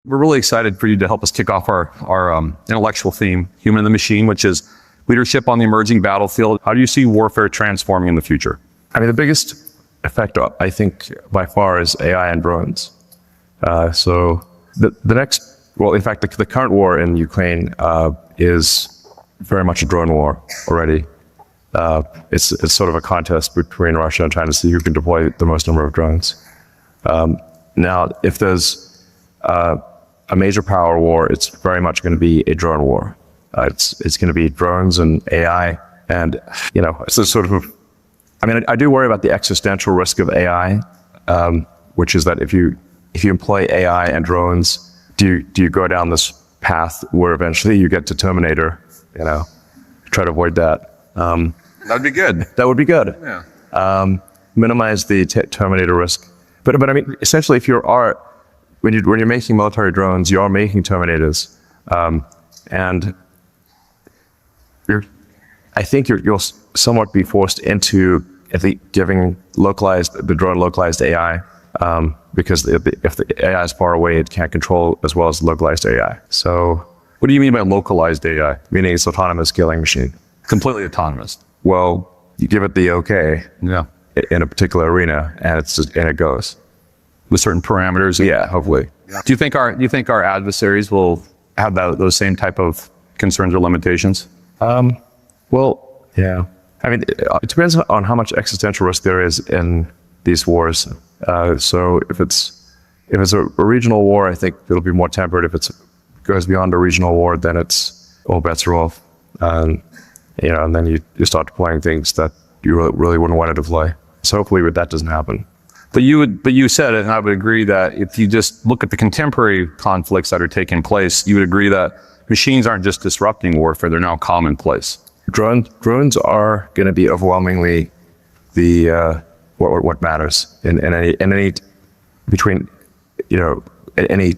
We're really excited for you to help us kick off our intellectual theme, Human and the Machine, which is leadership on the emerging battlefield. How do you see warfare transforming in the future? I mean, the biggest effect, I think, by far is AI and drones. So the current war in Ukraine is very much a drone war already. It's sort of a contest between Russia and China to see who can deploy the most number of drones. Now, if there's a major power war, it's very much going to be a drone war. It's going to be drones and AI, and it's a sort of. I mean, I do worry about the existential risk of AI, which is that if you employ AI and drones, do you go down this path where eventually you get to Terminator? Try to avoid that. That'd be good. That would be good. Yeah. Minimize the Terminator risk. But I mean, essentially, when you're making military drones, you are making Terminators, and I think you'll somewhat be forced into giving the drone localized AI, because if the AI is far away, it can't control as well as localized AI. So, what do you mean by localized AI? Meaning it's autonomous killing machine. Completely autonomous. Well, you give it the okay, yeah, in a particular arena, and it goes with certain parameters. Yeah, hopefully. Yeah. Do you think our adversaries will have those same type of concerns or limitations? Well, yeah. I mean, it depends on how much existential risk there is in these wars. So if it's a regional war, I think it'll be more tempered. If it goes beyond a regional war, then it's all bets are off. And then you start deploying things that you really wouldn't want to deploy. So hopefully that doesn't happen. But you said it, and I would agree that if you just look at the contemporary conflicts that are taking place, you would agree that machines aren't just disrupting warfare; they're now commonplace. Drones are going to be overwhelmingly the what matters in any between any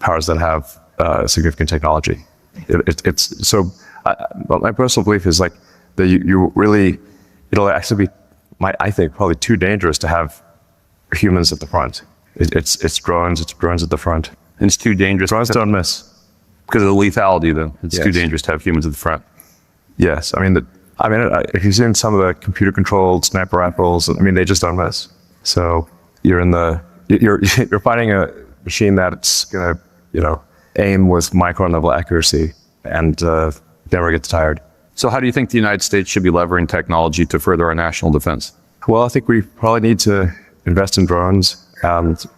powers that have significant technology. It's so. But my personal belief is like that it'll actually be, I think, probably too dangerous to have humans at the front. It's drones at the front. And it's too dangerous. Drones don't miss. Because of the lethality, though. It's Yes. too dangerous to have humans at the front. Yes, I mean, if you've seen some of the computer-controlled sniper rifles, I mean, they just don't miss. So you're finding a machine that's gonna, aim with micron-level accuracy and never gets tired. So how do you think the United States should be leveraging technology to further our national defense? Well, I think we probably need to invest in drones. The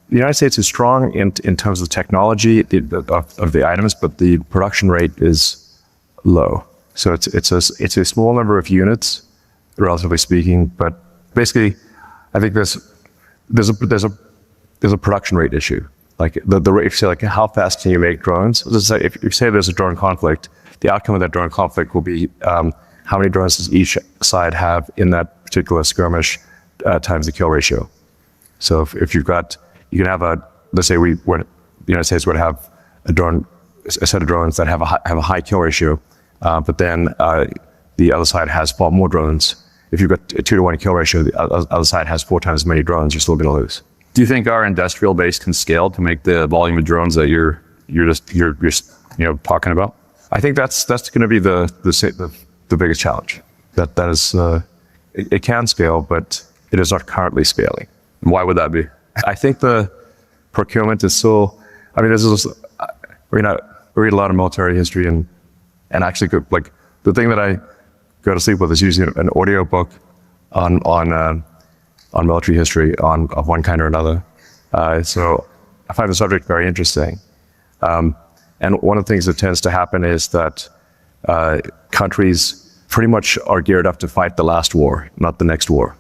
United States is strong in terms of technology of the items, but the production rate is low. So it's a small number of units, relatively speaking. But basically, I think there's a production rate issue. Like the rate, say, like how fast can you make drones? If you say there's a drone conflict, the outcome of that drone conflict will be how many drones does each side have in that particular skirmish times the kill ratio. So if you've got, you can have let's say the United States would have a set of drones that have a high kill ratio, but then the other side has far more drones. If you've got a 2-to-1 kill ratio, the other side has 4 times as many drones, you're still going to lose. Do you think our industrial base can scale to make the volume of drones that you're talking about? I think that's going to be the biggest challenge. That is, it can scale, but it is not currently scaling. Why would that be? I think the procurement is still. I mean, I read a lot of military history and actually like the thing that I go to sleep with is usually an audio book on military history of one kind or another. So I find the subject very interesting. And one of the things that tends to happen is that countries pretty much are geared up to fight the last war, not the next war.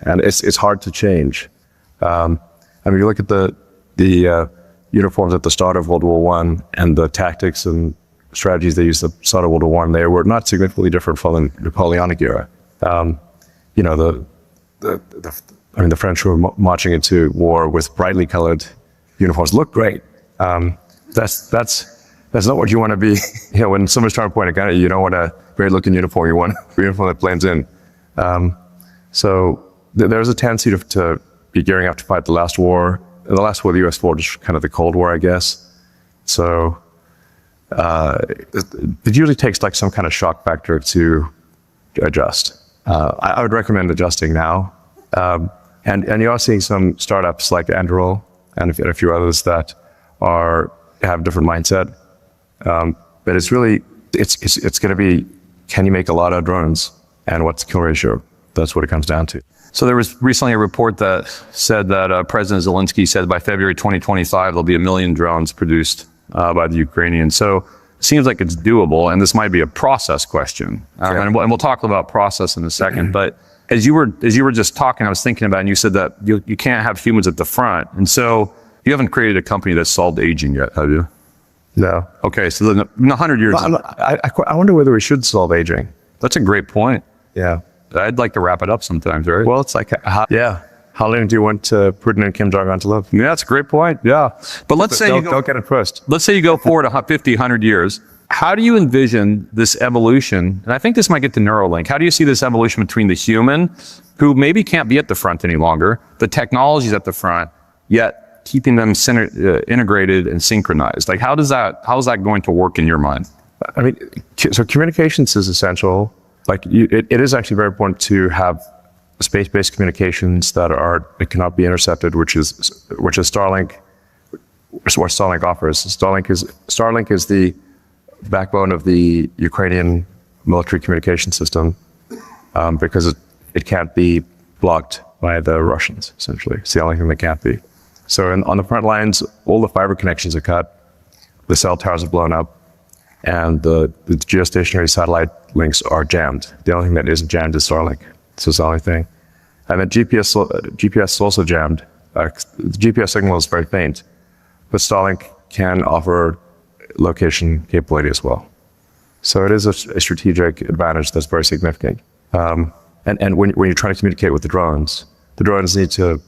And it's hard to change. I mean, you look at the uniforms at the start of World War I and the tactics and strategies they used at the start of World War I, they were not significantly different from the Napoleonic era. The French were marching into war with brightly colored uniforms. Look great. That's not what you want to be. When somebody's trying to point a gun at you, you don't want a great looking uniform. You want a uniform that blends in. So there's a tendency to gearing up to fight the last war. The last war the US fought is kind of the Cold War, I guess. So it usually takes like some kind of shock factor to adjust. I would recommend adjusting now. And you are seeing some startups like Anduril and a few others that have different mindset. But it's really, it's going to be, can you make a lot of drones and what's the kill ratio? That's what it comes down to. So there was recently a report that said that President Zelensky said by February 2025, there'll be 1 million drones produced by the Ukrainians. So it seems like it's doable, and this might be a process question. And we'll talk about process in a second. But as you were just talking, I was thinking about, and you said that you can't have humans at the front. And so you haven't created a company that's solved aging yet, have you? No. Okay, so in 100 years... I wonder whether we should solve aging. That's a great point. Yeah. I'd like to wrap it up sometimes, right? Well, it's like, how long do you want Putin and Kim Jong-un to live? Yeah, that's a great point. Yeah. But let's say don't get it first. Let's say you go forward 50, 100 years. How do you envision this evolution? And I think this might get to Neuralink. How do you see this evolution between the human, who maybe can't be at the front any longer, the technology's at the front, yet keeping them integrated and synchronized? Like, how is that going to work in your mind? I mean, so communications is essential. Like, it is actually very important to have space-based communications that cannot be intercepted, which is Starlink. What Starlink offers. Starlink is the backbone of the Ukrainian military communication system, because it can't be blocked by the Russians. Essentially, it's the only thing that can't be. So on the front lines, all the fiber connections are cut, the cell towers are blown up, and the geostationary satellite links are jammed. The only thing that isn't jammed is Starlink. So it's the only thing. And then GPS is also jammed. The GPS signal is very faint, but Starlink can offer location capability as well. So it is a strategic advantage that's very significant. And when you're trying to communicate with the drones need to,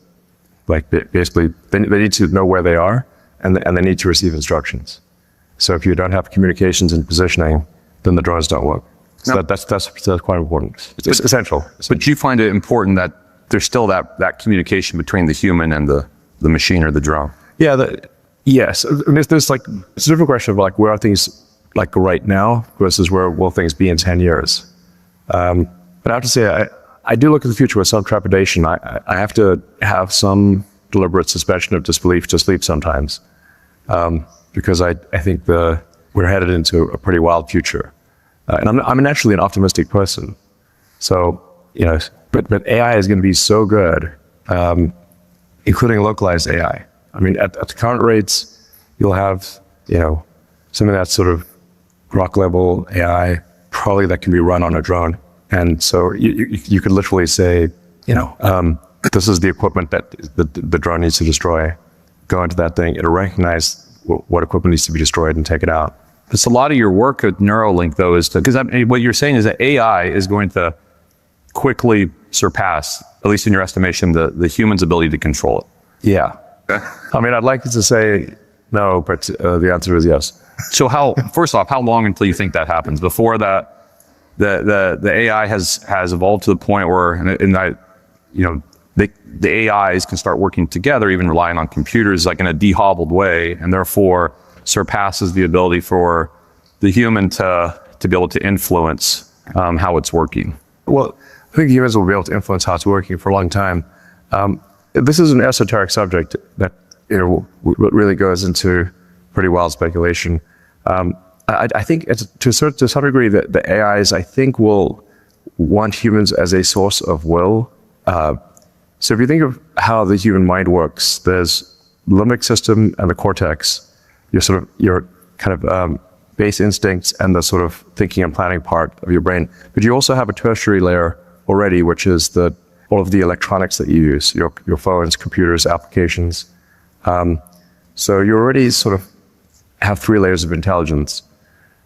basically, they need to know where they are, and they need to receive instructions. So if you don't have communications and positioning, then the drones don't work. So now, that's quite important. It's essential. But you find it important that there's still that communication between the human and the machine or the drone. Yeah. Yes. I mean, there's it's a different question of where are things right now versus where will things be in 10 years. But I have to say, I do look at the future with some trepidation. I have to have some deliberate suspension of disbelief to sleep sometimes, because I think we're headed into a pretty wild future. And I'm naturally an optimistic person. So, but AI is going to be so good, including localized AI. I mean, at the current rates, you'll have, something that's sort of rock level AI, probably that can be run on a drone. And so you could literally say, this is the equipment that the drone needs to destroy. Go into that thing, it'll recognize what equipment needs to be destroyed and take it out. It's a lot of your work at Neuralink, though, is because what you're saying is that AI is going to quickly surpass, at least in your estimation, the human's ability to control it. Yeah. Okay. I mean, I'd like to say no, but the answer is yes. So first off, how long until you think that happens? Before that, the AI has evolved to the point where, the AIs can start working together, even relying on computers, in a de-hobbled way, and therefore surpasses the ability for the human to be able to influence how it's working. Well, I think humans will be able to influence how it's working for a long time. This is an esoteric subject that really goes into pretty wild speculation. I think to some degree that the AIs, I think, will want humans as a source of will. So if you think of how the human mind works, there's the limbic system and the cortex, your kind of base instincts and the sort of thinking and planning part of your brain. But you also have a tertiary layer already, which is all of the electronics that you use, your phones, computers, applications. So you already sort of have 3 layers of intelligence.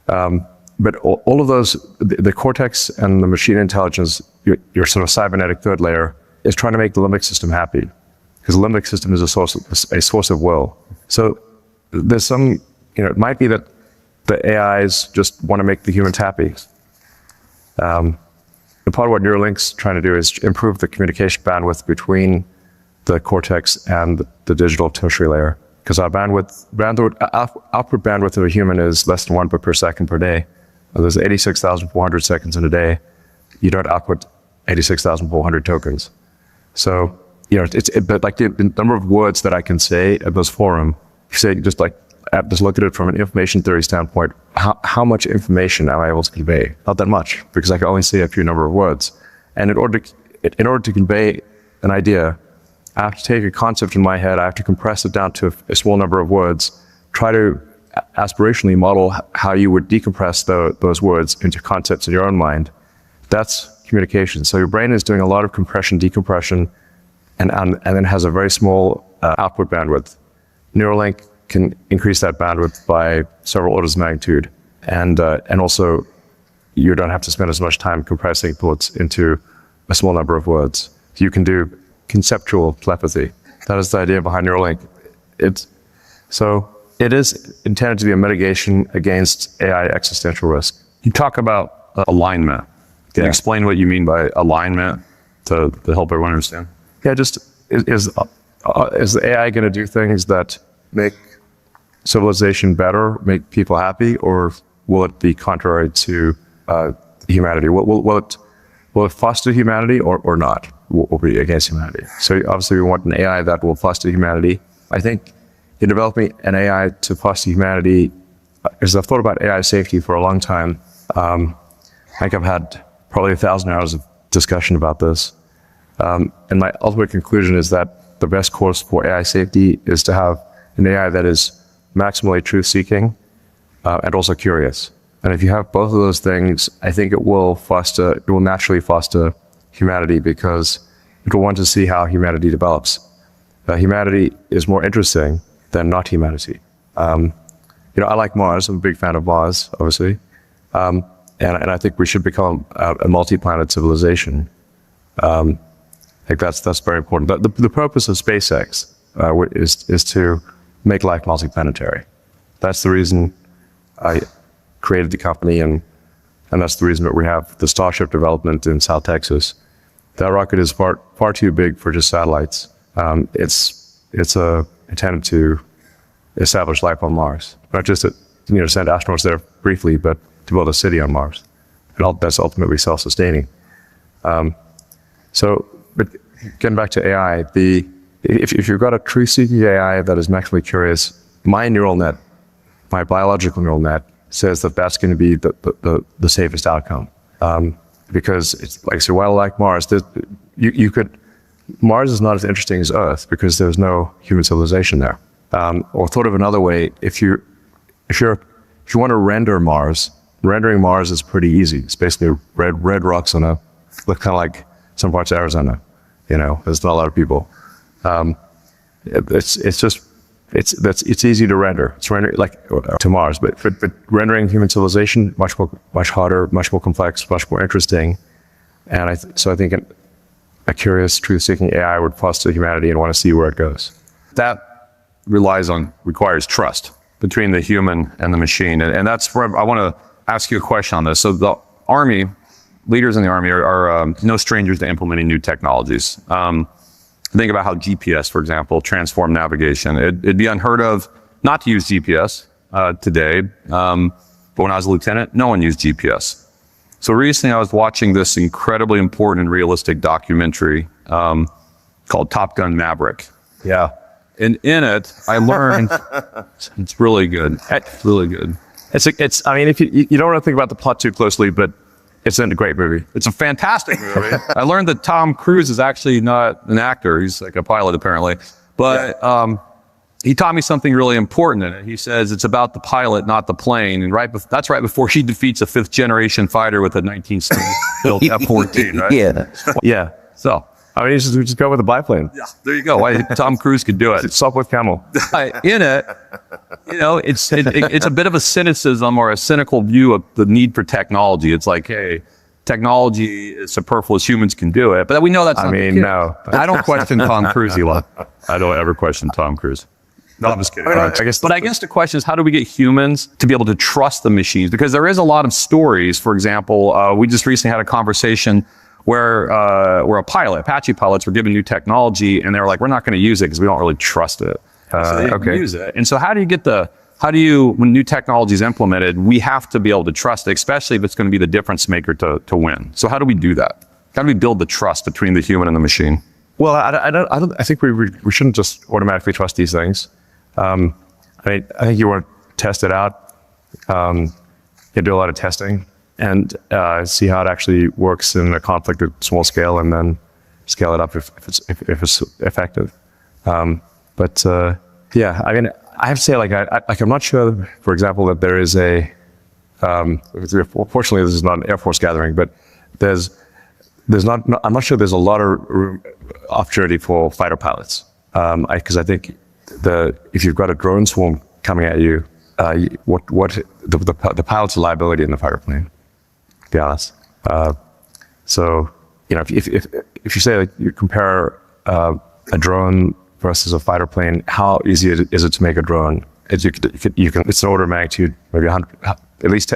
But all of those, the cortex and the machine intelligence, your sort of cybernetic third layer, is trying to make the limbic system happy, because the limbic system is a source of will. So there's some, it might be that the AIs just want to make the humans happy. And part of what Neuralink's trying to do is improve the communication bandwidth between the cortex and the digital tertiary layer. Because our output bandwidth of a human is less than 1 bit per second per day. There's 86,400 seconds in a day. You don't output 86,400 tokens. So, but like the number of words that I can say at this forum, say just look at it from an information theory standpoint. How much information am I able to convey? Not that much, because I can only say a few number of words. And in order to convey an idea, I have to take a concept in my head, I have to compress it down to a small number of words, try to aspirationally model how you would decompress those words into concepts in your own mind. That's communication. So your brain is doing a lot of compression, decompression, and then has a very small output bandwidth. Neuralink can increase that bandwidth by several orders of magnitude. And also, you don't have to spend as much time compressing thoughts into a small number of words. You can do conceptual telepathy. That is the idea behind Neuralink. It is intended to be a mitigation against AI existential risk. You talk about alignment. Can you explain what you mean by alignment to help everyone understand? Yeah, just is the AI going to do things that make civilization better, make people happy, or will it be contrary to humanity? Will it foster humanity or not? Will be against humanity? So obviously we want an AI that will foster humanity. I think in developing an AI to foster humanity, as I've thought about AI safety for a long time, I think I've had probably 1,000 hours of discussion about this. And my ultimate conclusion is that the best course for AI safety is to have an AI that is maximally truth-seeking and also curious. And if you have both of those things, I think it will naturally foster humanity, because it will want to see how humanity develops. Humanity is more interesting than not humanity. I like Mars. I'm a big fan of Mars, obviously. And I think we should become a multi-planet civilization. I think that's very important. The purpose of SpaceX is to make life multi-planetary. That's the reason I created the company, and that's the reason that we have the Starship development in South Texas. That rocket is far too big for just satellites. It's intended to establish life on Mars, not just to send astronauts there briefly, but to build a city on Mars, and that's ultimately self-sustaining. But getting back to AI, if you've got a truth-seeking AI that is maximally curious, my neural net, my biological neural net, says that that's going to be the safest outcome. Because it's like, so while like Mars, Mars is not as interesting as Earth because there's no human civilization there. Or thought of another way, if you want to render Mars, rendering Mars is pretty easy. It's basically red rocks look kind of like some parts of Arizona. There's not a lot of people. It's easy to render. It's render like to Mars, but rendering human civilization much harder, much more complex, much more interesting. And I think a curious, truth-seeking AI would foster humanity and want to see where it goes. That requires trust between the human and the machine, and that's where I want to ask you a question on this. So the Army, leaders in the Army are no strangers to implementing new technologies. Think about how GPS, for example, transformed navigation. It'd be unheard of not to use GPS today, but when I was a lieutenant, no one used GPS. So recently I was watching this incredibly important and realistic documentary called Top Gun Maverick. Yeah. And in it, I learned, it's really good. It's really good. I mean, if you don't want to think about the plot too closely, but it's a great movie. It's a fantastic movie. I learned that Tom Cruise is actually not an actor. He's like a pilot, apparently. But he taught me something really important in it. He says it's about the pilot, not the plane. And that's right before he defeats a 5th-generation fighter with a 1970s built F-14, right? Yeah. Yeah. So, I mean, you just go with a biplane. Yeah, there you go. Tom Cruise could do it. Stop with camel. In it, it's a bit of a cynicism or a cynical view of the need for technology. It's like, hey, technology is superfluous. Humans can do it, but we know that's not the case. No. I don't question Tom Cruise, Elon. I don't ever question Tom Cruise. No, I'm just kidding. I guess the question is, how do we get humans to be able to trust the machines? Because there is a lot of stories. For example, we just recently had a conversation where a pilot, Apache pilots, were given new technology, and they were like, we're not going to use it because we don't really trust it. So they didn't use it. And so how do you, when new technology is implemented, we have to be able to trust it, especially if it's going to be the difference maker to win. So how do we do that? How do we build the trust between the human and the machine? Well, I think we shouldn't just automatically trust these things. I think you want to test it out. You do a lot of testing and see how it actually works in a conflict at small scale, and then scale it up if it's effective. Yeah, I mean, I have to say, I'm not sure, for example, that there is fortunately, this is not an Air Force gathering, but I'm not sure there's a lot of opportunity for fighter pilots. Because I think if you've got a drone swarm coming at you, the pilot's liability in the fighter plane, to be honest. So, if you say you compare a drone versus a fighter plane, how easy is it to make a drone? It's an order of magnitude, maybe 100, at least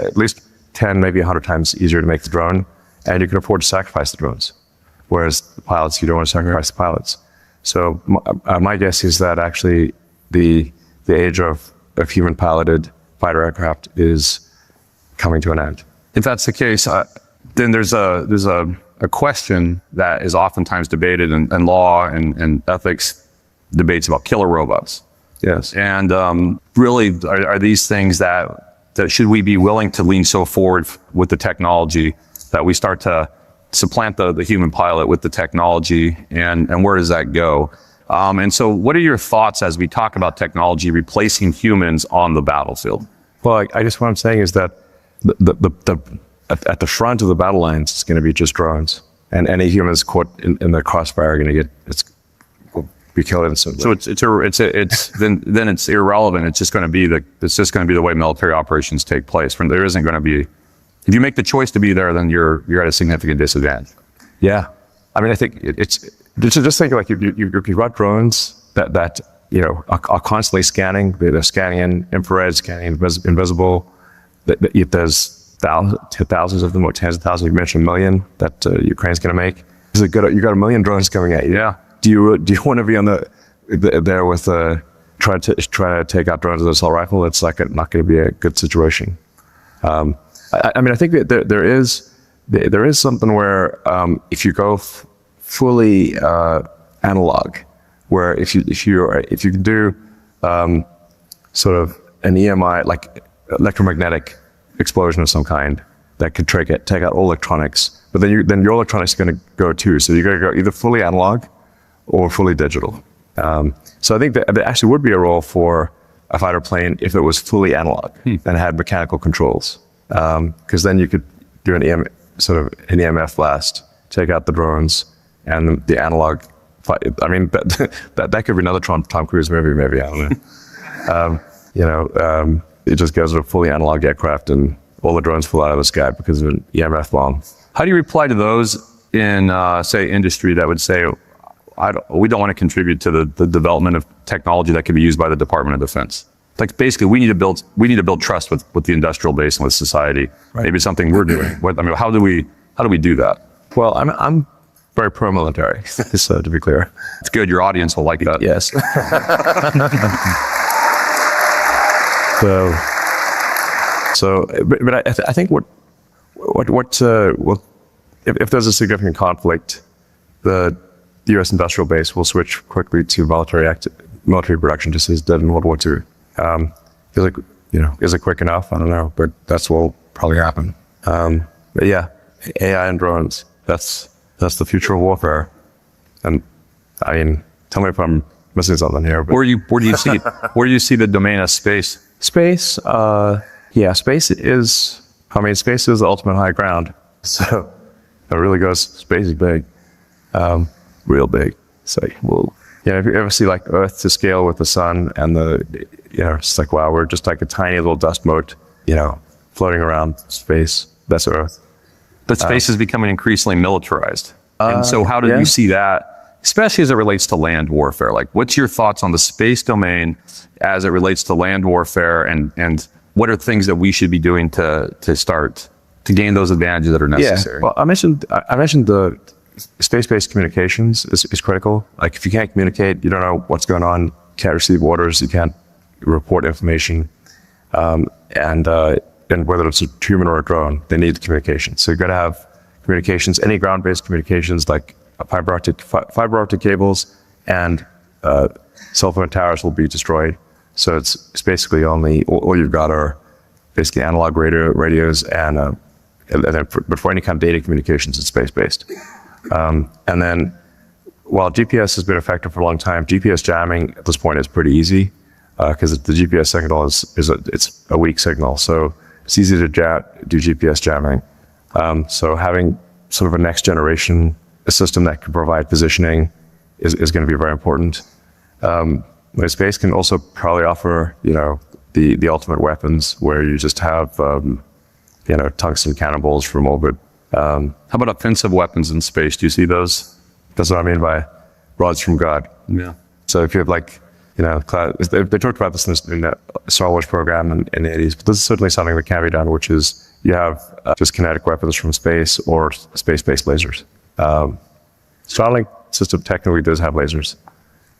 10, maybe 100 times easier to make the drone, and you can afford to sacrifice the drones. Whereas the pilots, you don't want to sacrifice the pilots. So my guess is that actually the age of human piloted fighter aircraft is coming to an end. If that's the case, then there's a question that is oftentimes debated in law and ethics debates about killer robots. Yes. And really, are these things that should we be willing to lean so forward with the technology that we start to supplant the human pilot with the technology, and where does that go? And so what are your thoughts as we talk about technology replacing humans on the battlefield? Well, I guess what I'm saying is that at the front of the battle lines, it's going to be just drones, and any humans caught in the crossfire are going to will be killed instantly. So then it's irrelevant. It's just going to be the way military operations take place. There isn't going to be. If you make the choice to be there, then you're at a significant disadvantage. Yeah, I mean, I think it's just think like you've got drones that are constantly scanning. They're scanning in infrared, scanning invisible. There's thousands of them, or tens of thousands. You mentioned 1 million that Ukraine's going to make. You got 1 million drones coming at you. Yeah. Do you want to be on there with trying to take out drones with an assault rifle? It's not going to be a good situation. I mean, I think that there is something where if you go fully analog, where if you can do sort of an EMI, like electromagnetic explosion of some kind that could take out all electronics, but then your electronics are going to go too. So you're going to go either fully analog or fully digital. So I think that there actually would be a role for a fighter plane if it was fully analog and had mechanical controls. Because then you could do an EMF blast, take out the drones, and the analog. I mean, that could be another Tom Cruise movie, maybe. I don't know. It just goes to a fully analog aircraft, and all the drones fall out of the sky because of an EMF bomb. How do you reply to those in, say, industry that would say, we don't want to contribute to the development of technology that can be used by the Department of Defense? Like, basically, we need to build trust with the industrial base and with society. Right. Maybe it's something we're doing. How do we do that? Well, I'm very pro-military, so to be clear. It's good. Your audience will like that. Yes. But I think if there's a significant conflict, the U.S. industrial base will switch quickly to military production, just as it did in World War II. Is it quick enough? I don't know, but that's what will probably happen. But yeah, AI and drones, that's the future of warfare. And I mean, tell me if I'm missing something here. But where do you see the domain of space? Space, space is the ultimate high ground. So it really goes, space is big, real big. So if you ever see like Earth to scale with the sun and it's like, wow, we're just like a tiny little dust mote, floating around space. That's Earth. But space is becoming increasingly militarized. And so how do you see that, especially as it relates to land warfare? Like, what's your thoughts on the space domain as it relates to land warfare, and what are things that we should be doing to start to gain those advantages that are necessary. Yeah. Well, I mentioned the space-based communications is critical. Like if you can't communicate, you don't know what's going on, can't receive orders, you can't report information, and whether it's a human or a drone, they need communication. So you've got to have communications, any ground-based communications like fiber optic cables, and cell phone towers will be destroyed. So it's basically only all you've got are basically analog radios and then but for any kind of data communications, it's space-based. And then while GPS has been effective for a long time, GPS jamming at this point is pretty easy because the GPS signal it's a weak signal. So it's easy to do GPS jamming. So having sort of a next generation system that can provide positioning is going to be very important. Space can also probably offer, the ultimate weapons where you just have, tungsten cannonballs from orbit. How about offensive weapons in space? Do you see those? That's what I mean by rods from God. Yeah. So if you have they talked about this in the Star Wars program in the 80s, but this is certainly something that can be done, which is you have just kinetic weapons from space or space-based lasers. Starlink system technically does have lasers,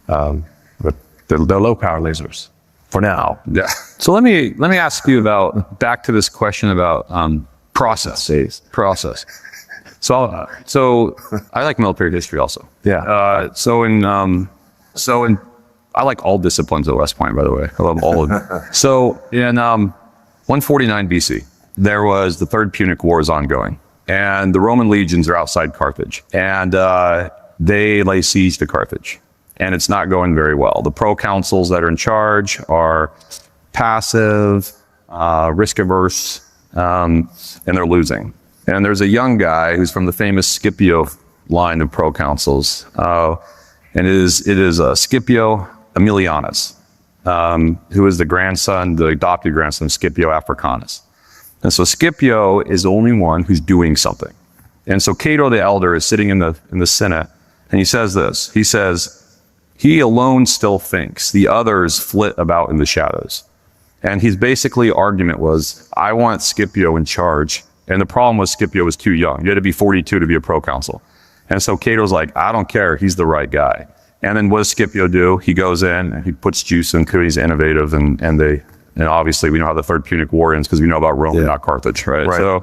but they're low-power lasers for now. Yeah. So let me ask you back to this question about process. So I like military history also. Yeah. I like all disciplines at West Point, by the way. I love all of them. So in 149 BC, there was the Third Punic War is ongoing, and the Roman legions are outside Carthage, and they lay siege to Carthage, and it's not going very well. The proconsuls that are in charge are passive, risk averse, and they're losing. And there's a young guy who's from the famous Scipio line of proconsuls, and it is Scipio Aemilianus, who is the adopted grandson of Scipio Africanus. And so Scipio is the only one who's doing something. And so Cato the elder is sitting in the Senate, and he says this. He says, "He alone still thinks, the others flit about in the shadows." And his basically argument was, I want Scipio in charge. And the problem was Scipio was too young. You had to be 42 to be a proconsul. And so Cato's like, I don't care, he's the right guy. And then what does Scipio do? He goes in and he puts juice into it. He's innovative, and obviously we know how the Third Punic War ends because we know about Rome and not Carthage, right? So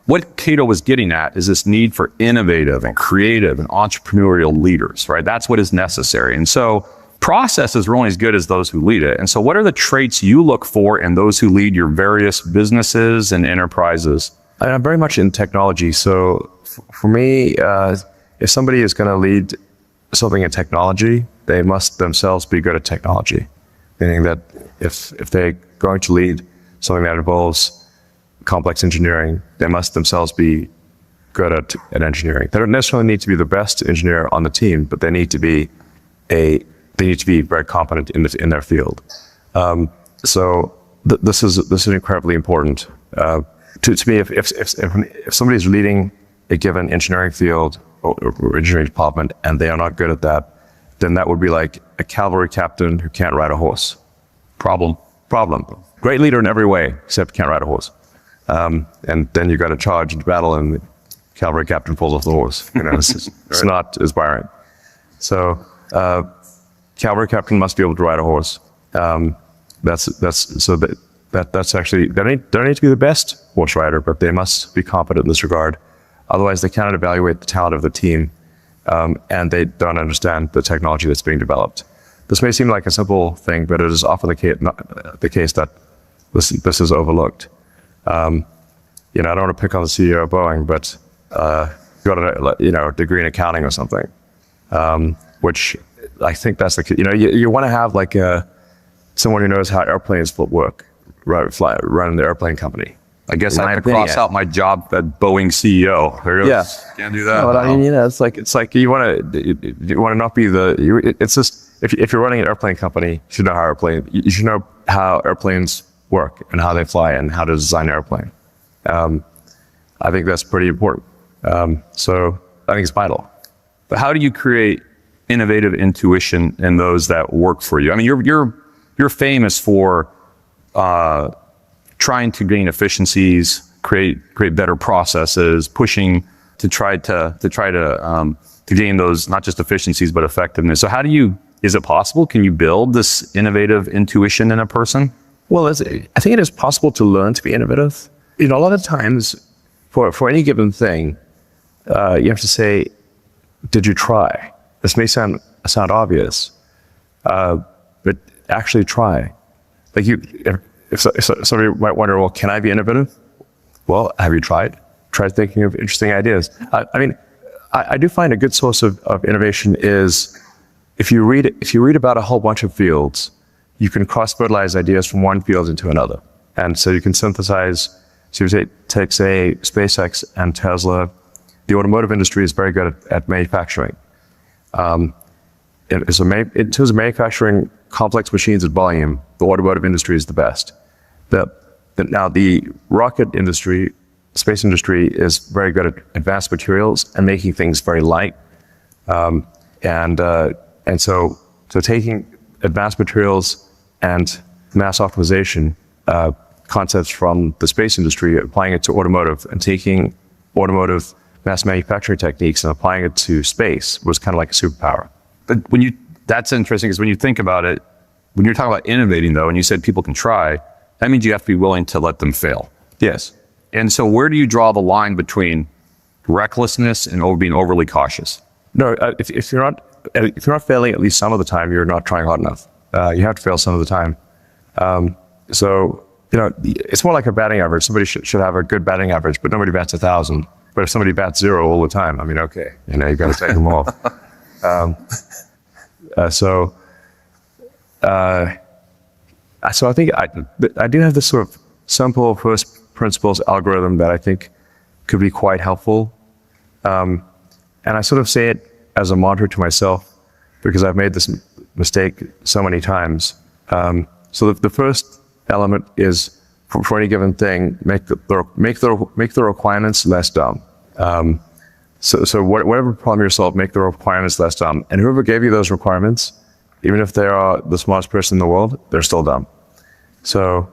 what Cato was getting at is this need for innovative and creative and entrepreneurial leaders, right? That's what is necessary. And so processes are only as good as those who lead it. And so what are the traits you look for in those who lead your various businesses and enterprises? I'm very much in technology. So for me, if somebody is going to lead something in technology, they must themselves be good at technology. Meaning that if they're going to lead something that involves complex engineering, they must themselves be good at engineering. They don't necessarily need to be the best engineer on the team, but they need to be very competent in their field. So this is incredibly important. To me, if somebody's leading a given engineering field or engineering department and they are not good at that, then that would be like a cavalry captain who can't ride a horse. Problem. Great leader in every way, except can't ride a horse. And then you got to charge into battle and the cavalry captain falls off the horse. It's not inspiring. So cavalry captain must be able to ride a horse. That's actually, they don't need to be the best horse rider, but they must be competent in this regard. Otherwise, they cannot evaluate the talent of the team, and they don't understand the technology that's being developed. This may seem like a simple thing, but it is often the case that this is overlooked. I don't want to pick on the CEO of Boeing, but you got a degree in accounting or something, which I think that's the key. You want to have like someone who knows how airplanes work, run the airplane company. I guess I have to cross out my job at Boeing CEO. Yeah, can't do that. No, but I mean, it's like you want to not be it's just if you're running an airplane company, you should know you should know how airplanes work and how they fly and how to design an airplane. I think that's pretty important. So I think it's vital. But how do you create innovative intuition in those that work for you? I mean, you're famous for trying to gain efficiencies, create better processes, pushing to try to gain those not just efficiencies but effectiveness. So is it possible? Can you build this innovative intuition in a person? Well, I think it is possible to learn to be innovative. A lot of times for any given thing, you have to say, did you try? This may sound obvious, but actually try. Like if somebody might wonder, well, can I be innovative? Well, have you tried? Try thinking of interesting ideas. I do find a good source of innovation is if you read about a whole bunch of fields, you can cross-fertilize ideas from one field into another. And so you can synthesize, so you take, say, SpaceX and Tesla. The automotive industry is very good at manufacturing. In terms of manufacturing complex machines at volume, the automotive industry is the best. Now the rocket industry, space industry, is very good at advanced materials and making things very light. And so taking advanced materials and mass optimization concepts from the space industry, applying it to automotive, and taking automotive mass manufacturing techniques and applying it to space was kind of like a superpower. But that's interesting, because when you think about it, when you're talking about innovating though, and you said people can try, that means you have to be willing to let them fail. Yes. And so where do you draw the line between recklessness and being overly cautious? No, if you're not failing at least some of the time, you're not trying hard enough. You have to fail some of the time. So it's more like a batting average. Somebody should have a good batting average, but nobody bats 1,000. But if somebody bats 0 all the time, okay, you got to take them off. So I think I do have this sort of simple first principles algorithm that I think could be quite helpful. And I sort of say it as a mantra to myself because I've made this mistake so many times. So the first element is for any given thing, make the requirements less dumb. So whatever problem you solve, make the requirements less dumb. And whoever gave you those requirements, even if they are the smartest person in the world, they're still dumb. So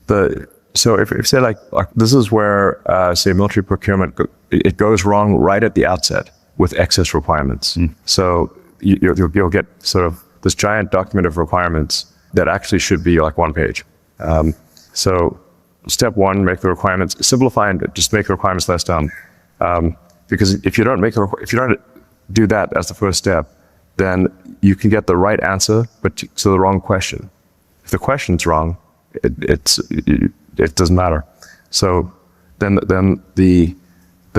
if say like this is where say military procurement, it goes wrong right at the outset with excess requirements. So you'll get sort of this giant document of requirements that actually should be like one page. So step one, make the requirements, simplify and just make the requirements less dumb. Because if you don't do that as the first step, then you can get the right answer, but to the wrong question. If the question's wrong, it doesn't matter. So then the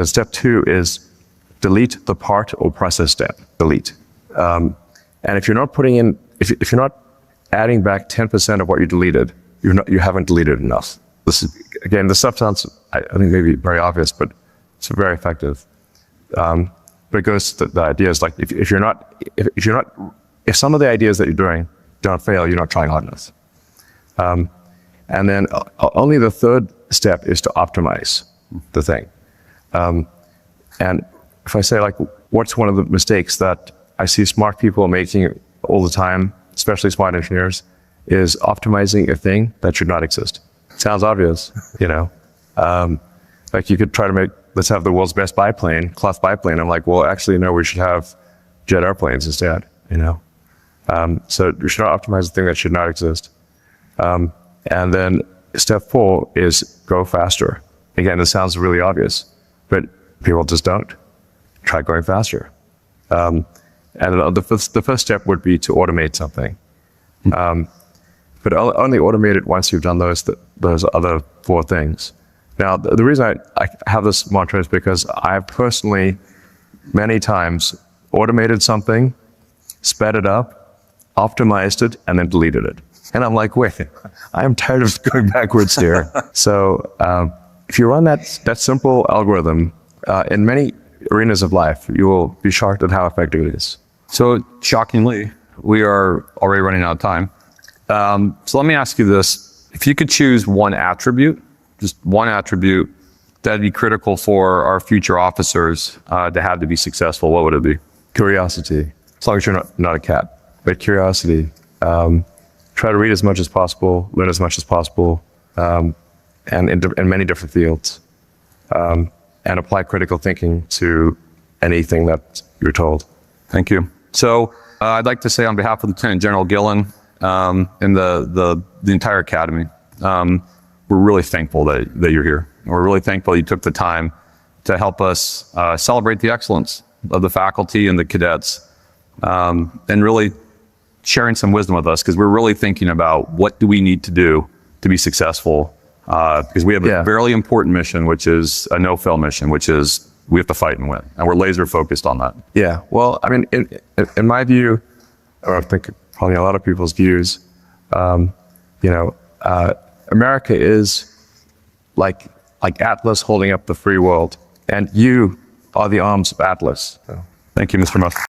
step two is delete the part or process step. Delete. And if you're not putting in, if you're not adding back 10% of what you deleted, you haven't deleted enough. This is, again, the stuff sounds, I think, maybe very obvious, but it's very effective. But it goes to the ideas like if some of the ideas that you're doing don't fail, you're not trying hard enough. And then only the third step is to optimize the thing. And if I say like, what's one of the mistakes that I see smart people making all the time, especially smart engineers, is optimizing a thing that should not exist. Sounds obvious, like you could try to let's have the world's best biplane, cloth biplane. I'm like, well, actually, no, we should have jet airplanes instead, So you should not optimize the thing that should not exist. And then step 4 is go faster. Again, this sounds really obvious, but people just don't. Try going faster. And the first step would be to automate something. But only automate it once you've done those other 4 things. Now, the reason I have this mantra is because I've personally, many times, automated something, sped it up, optimized it, and then deleted it. And I'm like, wait, I'm tired of going backwards here. So if you run that simple algorithm in many arenas of life, you will be shocked at how effective it is. So shockingly, we are already running out of time. So let me ask you this. If you could choose one attribute, just one attribute that'd be critical for our future officers to have to be successful, what would it be? Curiosity. As long as you're not a cat, but curiosity. Try to read as much as possible, learn as much as possible. and in many different fields, and apply critical thinking to anything that you're told. Thank you. So I'd like to say on behalf of Lieutenant General Gillen and the entire Academy, we're really thankful that you're here. We're really thankful you took the time to help us celebrate the excellence of the faculty and the cadets, and really sharing some wisdom with us, because we're really thinking about what do we need to do to be successful, because we have a very important mission, which is a no-fail mission, which is we have to fight and win, and we're laser focused on that. Yeah, well, I mean, in my view, or I think probably a lot of people's views, America is like Atlas holding up the free world, and you are the arms of Atlas. So. Thank you, Mr. Musk.